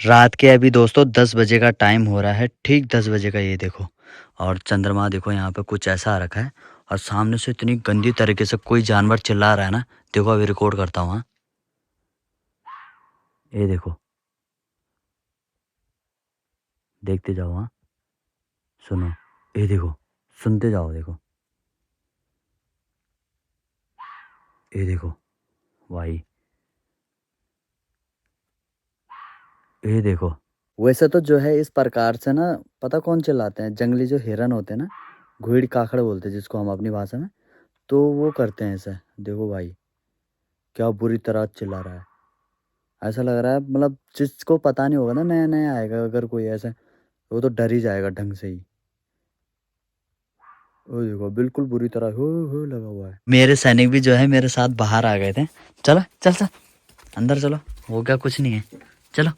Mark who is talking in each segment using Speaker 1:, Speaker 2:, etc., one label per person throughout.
Speaker 1: रात के अभी दोस्तों 10 बजे का टाइम हो रहा है, ठीक 10 बजे का, ये देखो। और चंद्रमा देखो यहाँ पे कुछ ऐसा आ रखा है। और सामने से इतनी गंदी तरीके से कोई जानवर चिल्ला रहा है ना। देखो अभी रिकॉर्ड करता हूँ। हाँ, ये देखो, देखते जाओ। हाँ, सुनो, ये देखो, सुनते जाओ। देखो, ये देखो भाई, ये देखो। वैसे तो जो है इस प्रकार से ना, पता कौन चिल्लाते हैं? जंगली जो हिरन होते हैं ना, घुइड़ काखड़ बोलते हैं जिसको हम अपनी भाषा में, तो वो करते हैं ऐसे। देखो भाई, क्या बुरी तरह चिल्ला रहा है। ऐसा लग रहा है मतलब जिसको पता नहीं होगा ना, नया नया आएगा अगर कोई ऐसे, वो तो डर ही जाएगा ढंग से ही। वो देखो बिल्कुल बुरी तरह हो लगा हुआ है। मेरे सैनिक भी जो है मेरे साथ बाहर आ गए थे। चलो चल चल, अंदर चलो, हो गया कुछ नहीं है, चलो।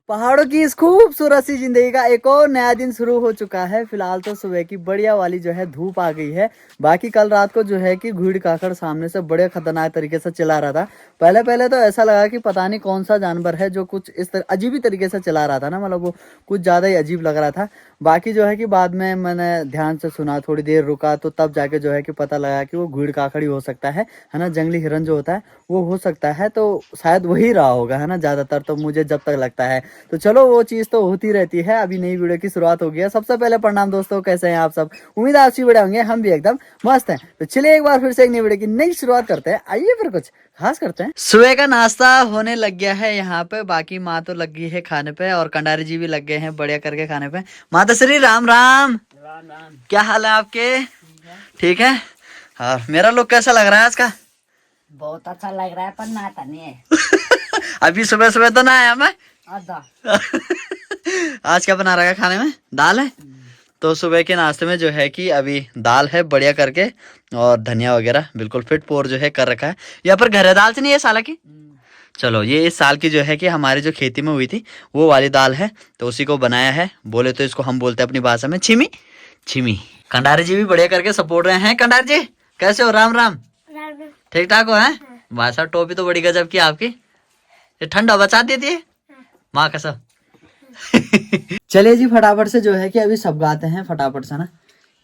Speaker 1: पहाड़ों की इस खूबसूरत सी जिंदगी का एक और नया दिन शुरू हो चुका है। फिलहाल तो सुबह की बढ़िया वाली जो है धूप आ गई है। बाकी कल रात को जो है कि घुड़ काकड़ सामने से बड़े खतरनाक तरीके से चला रहा था। पहले पहले तो ऐसा लगा कि पता नहीं कौन सा जानवर है जो कुछ इस तरह अजीब ही तरीके से चला रहा था ना, मतलब वो कुछ ज्यादा ही अजीब लग रहा था। बाकी जो है कि बाद में मैंने ध्यान से सुना, थोड़ी देर रुका, तो तब जाके जो है कि पता लगा कि वो घुड़ काकड़ ही हो सकता है ना। जंगली हिरन जो होता है वो हो सकता है, तो शायद वही रहा होगा, है ना, ज्यादातर तो मुझे जब तक लगता है। तो चलो, वो चीज तो होती रहती है। अभी नई वीडियो की शुरुआत हो गई है। सबसे पहले प्रणाम दोस्तों, कैसे हैं आप सब? उम्मीद है अच्छी वीडियो होंगे, हम भी एकदम मस्त हैं। तो चलिए एक बार फिर से एक नई वीडियो की नई शुरुआत करते हैं। आइए फिर कुछ खास करते हैं। सुबह का नाश्ता होने लग गया है यहाँ पे। बाकी माँ तो लग गई है खाने पे, और कंडारी जी भी लग गए हैं बढ़िया करके खाने पे। माता श्री राम राम। राम राम। क्या हाल है आपके? ठीक है। हाँ, मेरा लुक कैसा लग रहा है आज का?
Speaker 2: बहुत अच्छा लग रहा है, पर नाता नहीं है।
Speaker 1: अभी सुबह सुबह तो ना आया मैं।
Speaker 2: आधा।
Speaker 1: आज क्या बना रखा है खाने में? दाल है। तो सुबह के नाश्ते में जो है कि अभी दाल है बढ़िया करके, और धनिया वगैरह बिल्कुल फिट पोर जो है कर रखा है। यहाँ पर घर दाल से नहीं है साला की। चलो, ये इस साल की जो है कि हमारी जो खेती में हुई थी वो वाली दाल है, तो उसी को बनाया है। बोले तो इसको हम बोलते हैं अपनी भाषा में छिमी छिमी। कंडारी जी भी बढ़िया करके सपोर्ट रहे हैं। कंडार जी कैसे हो? राम राम। ठीक ठाक हो? है भाई साहब, टोपी तो बड़ी गजब की आपकी, ये ठंडा बचा देती है माँ कसम। चलिए जी, फटाफट से जो है कि अभी सब गाते हैं फटाफट से ना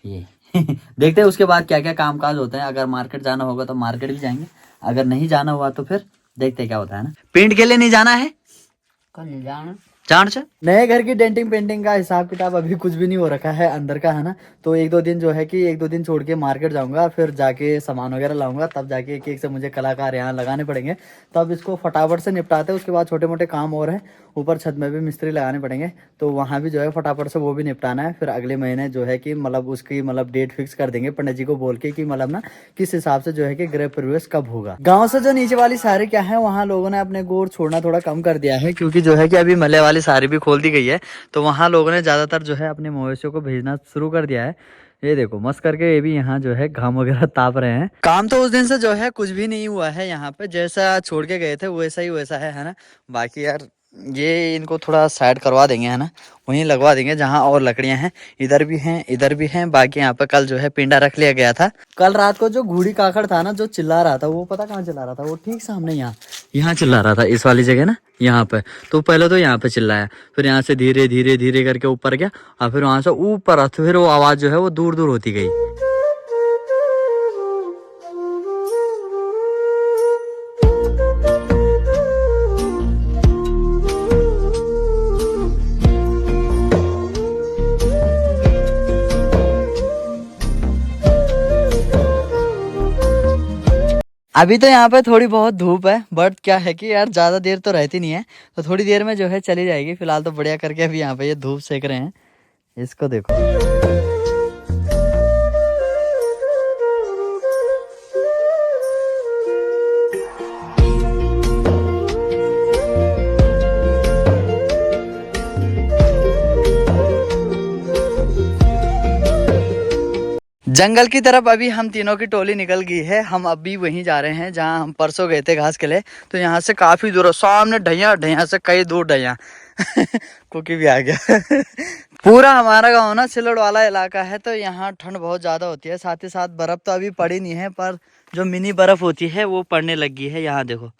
Speaker 1: ये। देखते हैं उसके बाद क्या क्या काम काज होते हैं। अगर मार्केट जाना होगा तो मार्केट भी जाएंगे, अगर नहीं जाना हुआ तो फिर देखते क्या होता है ना। पेंट के लिए नहीं जाना है,
Speaker 2: कल नहीं जाना।
Speaker 1: जान से नए घर की डेंटिंग पेंटिंग का हिसाब किताब अभी कुछ भी नहीं हो रखा है अंदर का, है ना। तो एक दो दिन जो है कि एक दो दिन छोड़ के मार्केट जाऊंगा, फिर जाके सामान वगैरह लाऊंगा, तब जाके एक एक से मुझे कलाकार यहाँ लगाने पड़ेंगे। तब इसको फटाफट से निपटाते हैं। उसके बाद छोटे मोटे काम और है, ऊपर छत में भी मिस्त्री लगाने पड़ेंगे, तो वहाँ भी जो है फटाफट से वो भी निपटाना है। फिर अगले महीने जो है कि मतलब उसकी मतलब डेट फिक्स कर देंगे पंडित जी को बोल के कि मतलब ना किस हिसाब से जो है कि गृह प्रवेश कब होगा। गाँव से जो नीचे वाली सारी क्या है, वहाँ लोगों ने अपने गोर छोड़ना थोड़ा कम कर दिया है, क्योंकि जो है कि अभी मले वाली सारी भी खोल दी गई है। तो वहाँ लोगों ने ज्यादातर जो है अपने मवेशियों को भेजना शुरू कर दिया है। ये देखो मस्त करके ये भी यहाँ जो है घाम वगैरह ताप रहे हैं। काम तो उस दिन से जो है कुछ भी नहीं हुआ है यहाँ पे, जैसा छोड़ के गए थे वैसा ही वैसा है ना। बाकी यार ये इनको थोड़ा साइड करवा देंगे, है ना, वहीं लगवा देंगे जहाँ और लकड़ियां हैं। इधर भी हैं, इधर भी हैं। बाकी यहाँ पे कल जो है पिंडा रख लिया गया था। कल रात को जो घूड़ी काकड़ था ना, जो चिल्ला रहा था, वो पता कहाँ चिल्ला रहा था? वो ठीक सामने यहाँ यहाँ चिल्ला रहा था, इस वाली जगह ना, यहाँ पे। तो पहले तो यहाँ पे चिल्लाया, फिर यहाँ से धीरे धीरे धीरे करके ऊपर गया, और फिर वहां से ऊपर, तो फिर वो आवाज जो है वो दूर दूर होती गई। अभी तो यहाँ पे थोड़ी बहुत धूप है, बट क्या है कि यार ज्यादा देर तो रहती नहीं है, तो थोड़ी देर में जो है चली जाएगी। फिलहाल तो बढ़िया करके अभी यहाँ पे ये धूप सेक रहे हैं, इसको देखो। जंगल की तरफ अभी हम तीनों की टोली निकल गई है। हम अभी वहीं जा रहे हैं जहां हम परसों गए थे घास के लिए। तो यहाँ से काफी दूर है, सामने ढैया, ढैया से कई दूर ढैया। कुकी भी आ गया। पूरा हमारा गांव ना सिलड़ वाला इलाका है, तो यहाँ ठंड बहुत ज्यादा होती है। साथ ही साथ बर्फ तो अभी पड़ी नहीं है, पर जो मिनी बर्फ होती है वो पड़ने लगी है। यहाँ देखो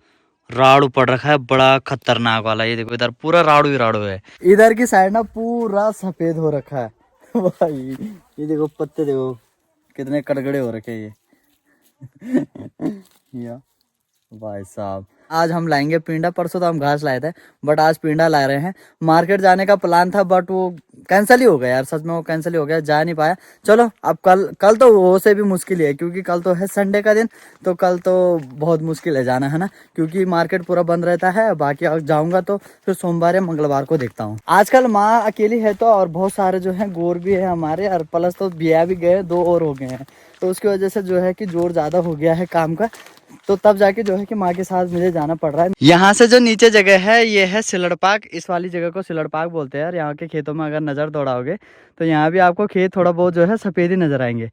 Speaker 1: राड़ू पड़ रखा है बड़ा खतरनाक वाला। ये देखो इधर पूरा राड़ू ही राड़ू है। इधर की साइड ना पूरा सफेद हो रखा है भाई। ये देखो पत्ते देखो कितने कड़कड़े हो रखे हैं ये या भाई साहब। आज हम लाएंगे पिंडा, परसों तो हम घास लाए थे बट आज पिंडा ला रहे हैं। मार्केट जाने का प्लान था बट वो कैंसिल ही हो गया यार, सच में वो कैंसिल ही हो गया, जा नहीं पाया। चलो अब कल तो वो से भी मुश्किल ही है क्योंकि कल तो है संडे का दिन, तो कल तो बहुत मुश्किल है जाना, है ना, क्योंकि मार्केट पूरा बंद रहता है। बाकी अगर जाऊंगा तो फिर सोमवार या मंगलवार को देखता हूँ। आजकल माँ अकेली है तो और बहुत सारे जो है गोर भी है हमारे, और प्लस तो बिया भी गए, 2 और हो गए हैं, तो उसकी वजह से जो है कि जोर ज्यादा हो गया है काम का, तो तब जाके जो है कि माँ के साथ मुझे जाना पड़ रहा है। यहाँ से जो नीचे जगह है ये है सिलड़ पार्क, इस वाली जगह को सिलड़ पार्क बोलते हैं यार। यहाँ के खेतों में अगर नज़र दौड़ाओगे तो यहाँ भी आपको खेत थोड़ा बहुत जो है सफ़ेद ही नजर आएंगे।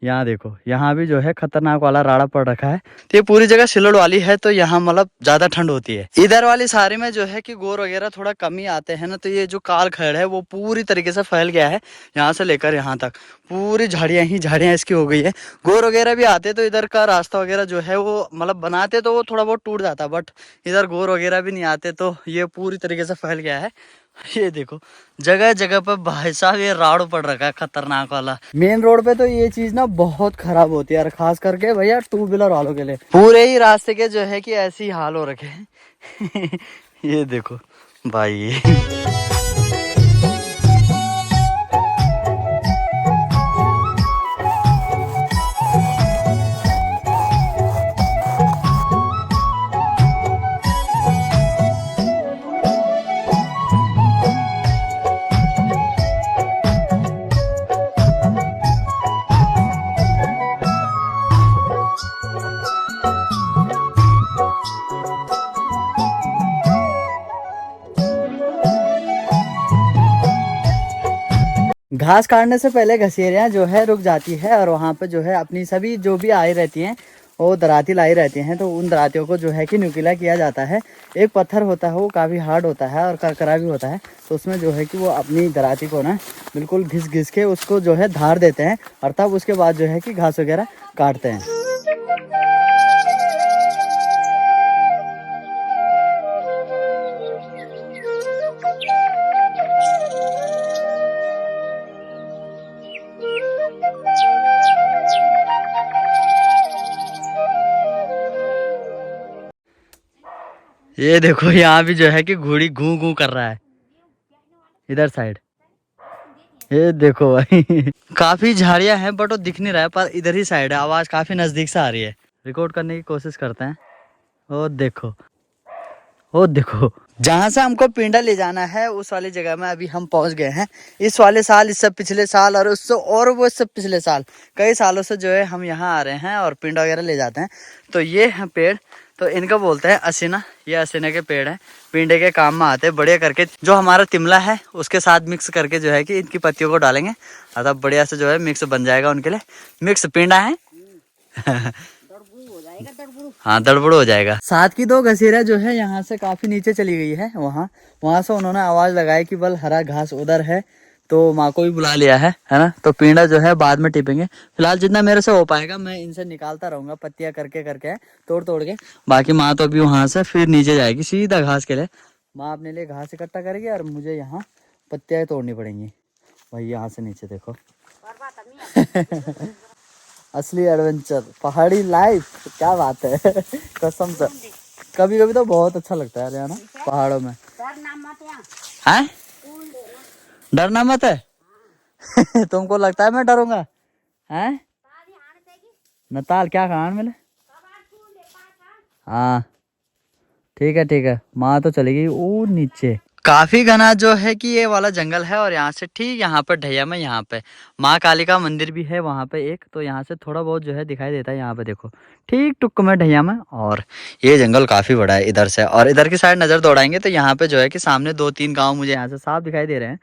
Speaker 1: यहाँ देखो यहाँ भी जो है खतरनाक वाला राड़ा पड़ रखा है। तो ये पूरी जगह सिलड़ वाली है तो यहाँ मतलब ज्यादा ठंड होती है। इधर वाली सारी में जो है कि गोर वगैरह थोड़ा कम ही आते हैं ना, तो ये जो काल खड़ है वो पूरी तरीके से फैल गया है, यहाँ से लेकर यहाँ तक पूरी झाड़ियाँ ही झाड़ियाँ इसकी हो गई है। गोर वगैरह भी आते तो इधर का रास्ता वगैरह जो है वो मतलब बनाते तो वो थोड़ा बहुत टूट जाता, बट इधर गोर वगैरह भी नहीं आते तो ये पूरी तरीके से फैल गया है। ये देखो जगह जगह पर भाई साहब ये राड़ पड़ रखा है खतरनाक वाला। मेन रोड पे तो ये चीज ना बहुत खराब होती है यार, खास करके भैया 2 व्हीलर वालों के लिए। पूरे ही रास्ते के जो है कि ऐसे ही हाल हो रखे हैं ये देखो भाई घास काटने से पहले घसेरियाँ जो है रुक जाती है और वहाँ पे जो है अपनी सभी जो भी आई रहती हैं वो दराती लाई रहती हैं, तो उन दरातियों को जो है कि न्यूकिला किया जाता है। एक पत्थर होता है वो काफ़ी हार्ड होता है और करकरा भी होता है, तो उसमें जो है कि वो अपनी दराती को ना बिल्कुल घिस घिस के उसको जो है धार देते हैं और तब उसके बाद जो है कि घास वगैरह काटते हैं। ये देखो यहाँ भी जो है कि घोड़ी घू घू कर रहा है इधर साइड। ये देखो भाई काफी झाड़ियां हैं बट वो दिख नहीं रहा है, पर इधर ही साइड है, आवाज काफी नजदीक से आ रही है। रिकॉर्ड करने की कोशिश करते हैं। ओ देखो जहाँ से हमको पिंडा ले जाना है उस वाली जगह में अभी हम पहुंच गए हैं। इस वाले साल, इससे पिछले साल और उससे और वो इससे पिछले साल कई सालों से जो है हम यहाँ आ रहे हैं और पिंडा वगैरह ले जाते हैं। तो ये है पेड़, तो इनको बोलते हैं असीना। ये असीना के पेड़ हैं, पिंडे के काम में आते हैं। बढ़िया करके जो हमारा तिमला है उसके साथ मिक्स करके जो है कि इनकी पत्तियों को डालेंगे, तब बढ़िया से जो है मिक्स बन जाएगा उनके लिए। मिक्स पिंडा है हाँ दड़बड़ हो जाएगा। साथ की 2 घसीरा जो है यहाँ से काफी नीचे चली गई है, वहाँ से उन्होंने आवाज लगाई कि बल हरा घास उधर है, तो माँ को भी बुला लिया है ना। तो पिंडा जो है बाद में टिपेंगे, फिलहाल जितना मेरे से हो पाएगा मैं इनसे निकालता रहूंगा पत्तियां करके करके तोड़ तोड़ के। बाकी माँ तो अभी वहां से फिर नीचे जाएगी सीधा घास के लिए। माँ अपने लिए घास इकट्ठा करेगी और मुझे यहाँ पत्तियां तोड़नी पड़ेंगी। भाई यहाँ से नीचे देखो असली एडवेंचर, पहाड़ी लाइफ, क्या बात है कसम से। कभी कभी तो बहुत अच्छा लगता है यार ना पहाड़ों में। हैं डरना मत है तुमको लगता है मैं डरूंगा? हैं नताल क्या खान मिले? हाँ ठीक है माँ तो चली गई वो नीचे। काफी घना जो है कि ये वाला जंगल है और यहाँ से ठीक यहाँ पर ढैया में यहाँ पे माँ काली का मंदिर भी है वहाँ पे एक, तो यहाँ से थोड़ा बहुत जो है दिखाई देता है। यहाँ पे देखो ठीक टुक में ढैया में, और ये जंगल काफी बड़ा है इधर से। और इधर की साइड नजर दौड़ाएंगे तो यहाँ पे जो है कि सामने 2-3 गाँव मुझे यहाँ से साफ दिखाई दे रहे हैं।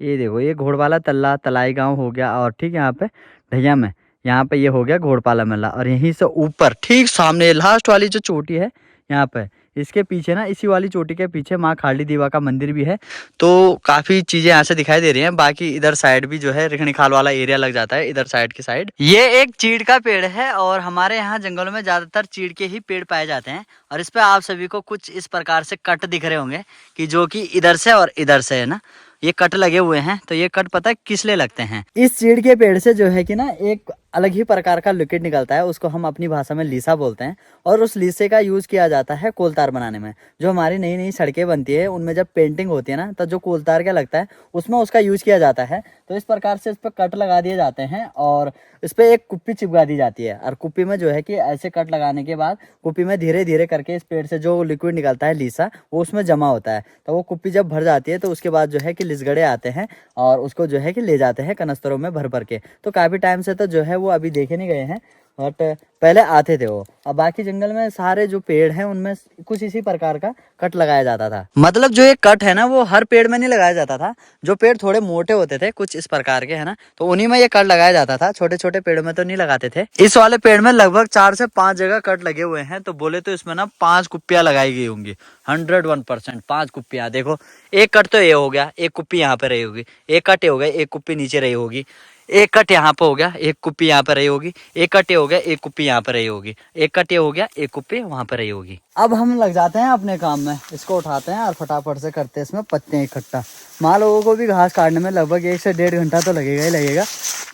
Speaker 1: ये देखो ये घोड़वाला तल्ला तलाई गाँव हो गया, और ठीक यहाँ पे ढैया में यहाँ पे ये हो गया घोड़पाला मेला। और यहीं से ऊपर ठीक सामने लास्ट वाली जो चोटी है यहाँ पे इसके पीछे ना, इसी वाली चोटी के पीछे माँ खाली दीवा का मंदिर भी है। तो काफी चीजें यहाँ से दिखाई दे रही हैं। बाकी इधर साइड भी जो है रिखणी खाल वाला एरिया लग जाता है, इधर साइड की साइड। ये एक चीड़ का पेड़ है और हमारे यहाँ जंगलों में ज्यादातर चीड़ के ही पेड़ पाए जाते हैं। और इस पे आप सभी को कुछ इस प्रकार से कट दिख रहे होंगे कि जो कि इधर से और इधर से है ना, ये कट लगे हुए हैं। तो ये कट पता है किस लिए लगते हैं? इस चीड़ के पेड़ से जो है कि ना एक अलग ही प्रकार का लिक्विड निकलता है, उसको हम अपनी भाषा में लीसा बोलते हैं। और उस लीसे का यूज किया जाता है कोलतार बनाने में। जो हमारी नई नई सड़कें बनती है उनमें जब पेंटिंग होती है ना, तो जो कोलतार क्या लगता है उसमें उसका यूज किया जाता है। तो इस प्रकार से इस पर कट लगा दिए जाते हैं और इस पर एक कुप्पी चिपका दी जाती है। और कुप्पी में जो है कि ऐसे कट लगाने के बाद कुप्पी में धीरे धीरे करके इस पेड़ से जो लिक्विड निकलता है लीसा, वो उसमें जमा होता है। तो वो कुप्पी जब भर जाती है तो उसके बाद जो है कि लिसगड़े आते हैं और उसको जो है कि ले जाते हैं कनस्तरों में भर भर के। तो काफी टाइम से तो जो है वो अभी देखे नहीं गए हैं, बट पहले आते थे वो। अब बाकी जंगल में सारे जो पेड़ हैं उनमें कुछ इसी प्रकार का कट लगाया जाता था। मतलब जो ये कट है ना वो हर पेड़ में नहीं लगाया जाता था। जो पेड़ थोड़े मोटे होते थे कुछ इस प्रकार के है ना, तो उन्हीं में ये कट लगाया जाता था। छोटे छोटे पेड़ में तो नहीं लगाते थे। इस वाले पेड़ में लगभग 4 से 5 जगह कट लगे हुए हैं। तो बोले तो इसमें ना 5 कुप्पियां लगाई गई होंगी। 101% 5 कुप्पियां। देखो एक कट तो ये हो गया, एक कुप्पी यहाँ पे रही होगी, एक कट ये हो गया, एक कुप्पी नीचे रही होगी, एक कट यहाँ पे हो गया, एक कुप्पी यहाँ पे रही होगी, एक कट ये हो गया, एक कुप्पी यहाँ पे रही होगी, एक कट ये हो गया, एक कुप्पी वहां पे रही होगी। अब हम लग जाते हैं अपने काम में। इसको उठाते हैं और फटाफट से करते हैं इसमें पत्ते इकट्ठा। माँ लोगों को भी घास काटने में लगभग 1 से 1.5 घंटा तो लगेगा ही लगेगा।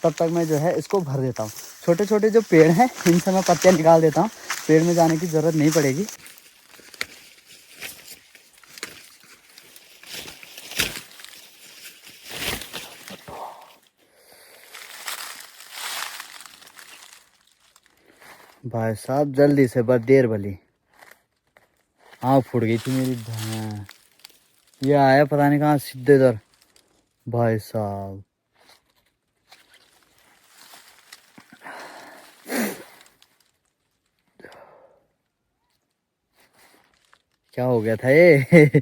Speaker 1: तब तक मैं जो है इसको भर देता हूँ। छोटे छोटे जो पेड़ हैं इनसे मैं पत्ते निकाल देता हूँ, पेड़ में जाने की जरूरत नहीं पड़ेगी। भाई साहब जल्दी से, बस देर भली। आँख फूट गई थी मेरी। ये आया पता नहीं कहाँ सीधे इधर। भाई साहब क्या हो गया था ये?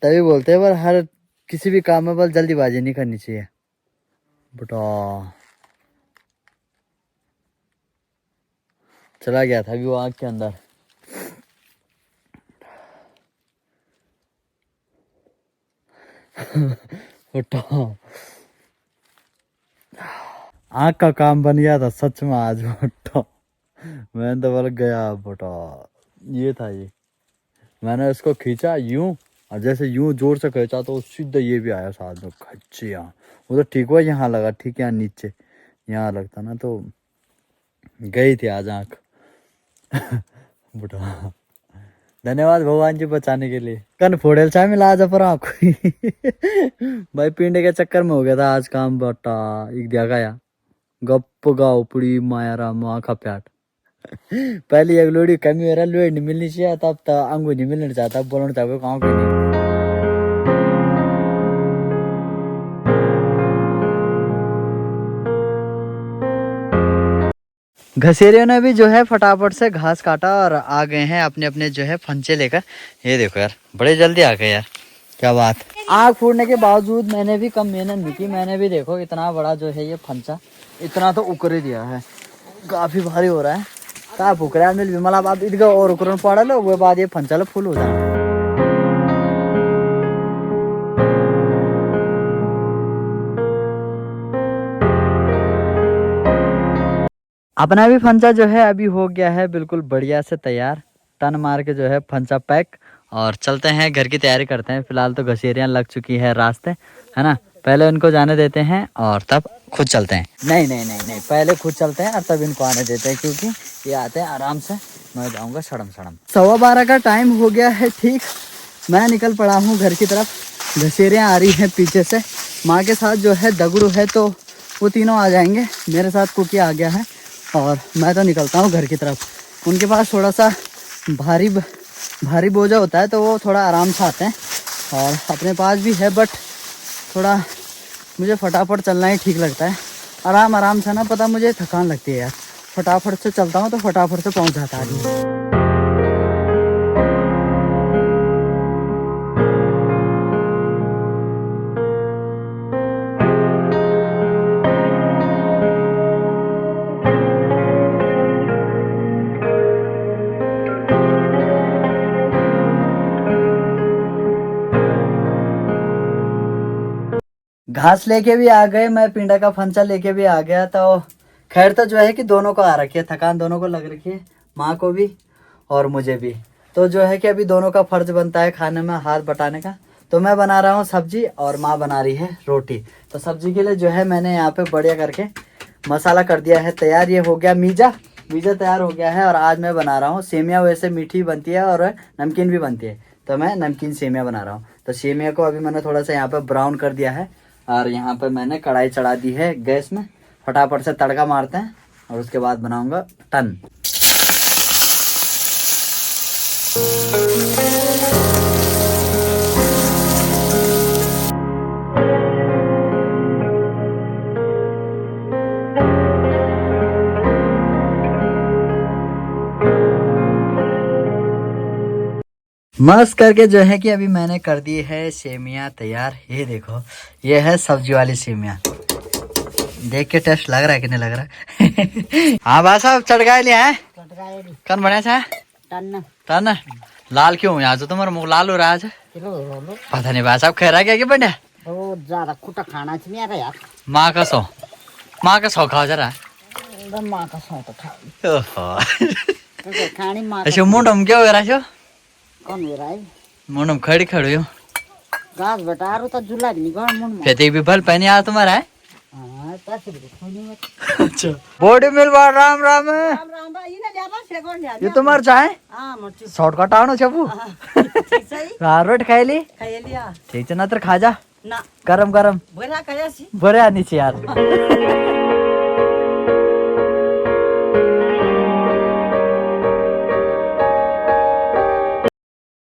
Speaker 1: तभी बोलते हैं पर हर किसी भी काम में बस जल्दीबाजी नहीं करनी चाहिए बेटा। चला गया था अभी वो आग के अंदर। बेटा आग का काम बन गया था सच में आज बेटा। मैंने तो बोल गया बेटा। ये था ये। मैंने इसको खींचा यूं और जैसे यूं जोर से खींचा तो सीधा ये भी आया साथ में खच्चे। यहाँ वो तो ठीक हुआ यहाँ लगा, ठीक है यहाँ नीचे। यहाँ लगता ना तो गई थी आज आँख। बेटा धन्यवाद भगवान जी बचाने के लिए। कन फोड़ेल चाय मिला आज पर आँख। भाई पिंडे के चक्कर में हो गया था आज काम बेटा। एक दिया गया गप गाओ पुड़ी माया राम आँखा प्याट। पहली एक लोड़ी कमी मेरा लोड़ी नहीं मिलनी चाहिए, तब तक अंगू नहीं मिलना चाहता, बोलना चाहता गाँव के नहीं। घसेरियों ने भी जो है फटाफट से घास काटा और आ गए हैं अपने अपने जो है फंचे लेकर। ये देखो यार बड़े जल्दी आ गए यार, क्या बात। आग फूटने के बावजूद मैंने भी कम मेहनत नहीं की। मैंने भी देखो इतना बड़ा जो है ये फंचा इतना तो उकरे दिया है। काफी भारी हो रहा है। कहा फूक रहा है मिल विमला बाप इधर और उकरण पड़ा लो, वो बाद ये फंचा लो फुल हो जाए। अपना भी फंचा जो है अभी हो गया है बिल्कुल बढ़िया से तैयार। टन मार के जो है फंचा पैक और चलते हैं घर की तैयारी करते हैं। फिलहाल तो घसेरियां लग चुकी है रास्ते, है ना। पहले उनको जाने देते हैं और तब खुद चलते हैं। नहीं नहीं नहीं नहीं, पहले खुद चलते हैं और तब इनको आने देते हैं, क्योंकि ये आते हैं आराम से, मैं जाऊँगा सड़म सड़म। 12:15 का टाइम हो गया है ठीक। मैं निकल पड़ा हूँ घर की तरफ। घसेरियाँ आ रही हैं पीछे से। माँ के साथ जो है दगड़ू है तो वो तीनों आ जाएंगे। मेरे साथ कुकी आ गया है और मैं तो निकलता हूँ घर की तरफ। उनके पास थोड़ा सा भारी बोझा होता है तो वो थोड़ा आराम से आते हैं और अपने पास भी है, बट थोड़ा मुझे फटाफट चलना ही ठीक लगता है। आराम आराम से ना, पता मुझे थकान लगती है यार। फटाफट से चलता हूँ तो फटाफट से पहुँच जाता है। घास लेके भी आ गए, मैं पिंडा का फंचा लेके भी आ गया। तो खैर तो जो है कि दोनों को आ रखी है, थकान दोनों को लग रखी है, माँ को भी और मुझे भी। तो जो है कि अभी दोनों का फर्ज बनता है खाने में हाथ बटाने का। तो मैं बना रहा हूँ सब्जी और माँ बना रही है रोटी। तो सब्जी के लिए जो है मैंने यहाँ पे बढ़िया करके मसाला कर दिया है तैयार। ये हो गया मीजा तैयार हो गया है। और आज मैं बना रहा हूँ सेमिया। वैसे मीठी बनती है और नमकीन भी बनती है, तो मैं नमकीन सेमिया बना रहा हूँ। तो सेमिया को अभी मैंने थोड़ा सा यहाँ पे ब्राउन कर दिया है और यहाँ पे मैंने कढ़ाई चढ़ा दी है गैस में। फटाफट से तड़का मारते हैं और उसके बाद बनाऊंगा टन। मस्त करके जो है कि अभी मैंने कर दी है सेमिया तैयार। ये देखो, ये है सब्जी वाली सेमिया। देख के टेस्ट लग रहा है कि नहीं लग रहा है? हाँ भाई साहब चटकाए लिया है। कौन बढ़िया था? टन लाल क्यों? यहाँ तो तुम्हारा मुंह लाल हो रहा है। पता नहीं भाई साहब खा रहा क्या बढ़िया?
Speaker 2: बहुत ज्यादा कुटा खाना चाहिए मेरा यार।
Speaker 1: माँ का सौ खाओ जरा।
Speaker 2: माँ का सौ तो खानी माँ
Speaker 1: अच्छा मुंडम क्या हो रहा है?
Speaker 2: कौन हो रहा है?
Speaker 1: मुंडम खड़ी खड़ी हो
Speaker 2: घास बटारू तो झूला भी नहीं कौन मुंड में।
Speaker 1: खेती भी भल पहने आ तुम्हारा है।
Speaker 2: हाँ पैसे भी खोनी में।
Speaker 1: अच्छा बॉडी मिल बार राम राम
Speaker 2: राम राम भाई ये ले बस से कौन ले?
Speaker 1: ये तुम्हार चाहे
Speaker 2: हां मर्ची
Speaker 1: शॉर्टकट आनो छबू।
Speaker 2: सही
Speaker 1: रोट खाई ली
Speaker 2: खाई लिया
Speaker 1: ठीक है ना? तर खा जा
Speaker 2: ना
Speaker 1: गरम गरम
Speaker 2: बरा खाया सी
Speaker 1: बरे आनी चाहिए यार।